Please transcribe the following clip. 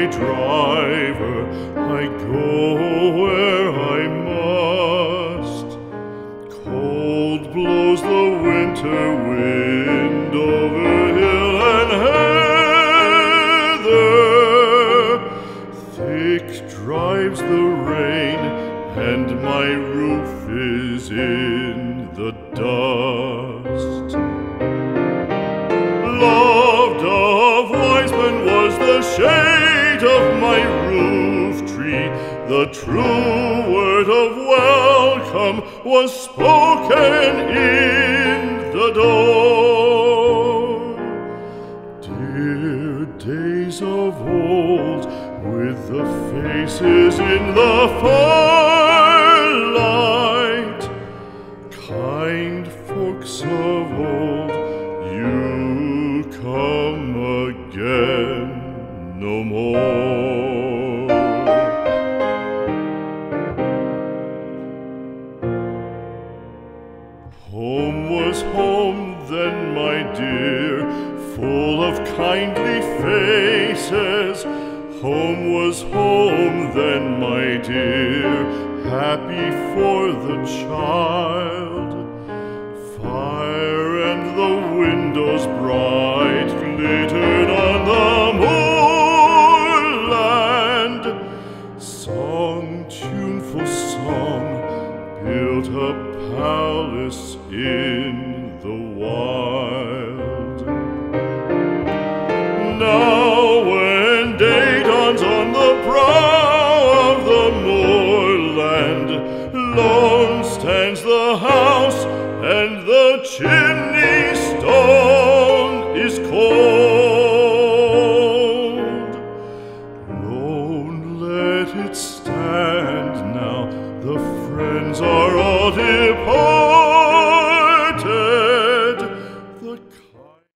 my driver, I go where I must. Cold blows the winter wind over hill and heather. Thick drives the rain, and my roof is in the dust. Loved of wise men was the shade of my roof tree. The true word of welcome was spoken in the door. Dear days of old, with the faces in the firelight, kind folks of old, you come again no more. Home was home then, my dear, full of kindly faces. Home was home then, my dear, happy for the child. Fire and the windows bright glittered on the moorland. Song, tuneful song, built a palace in the wild. Now when day dawns on the brow of the moorland, lone stands the house and the chimney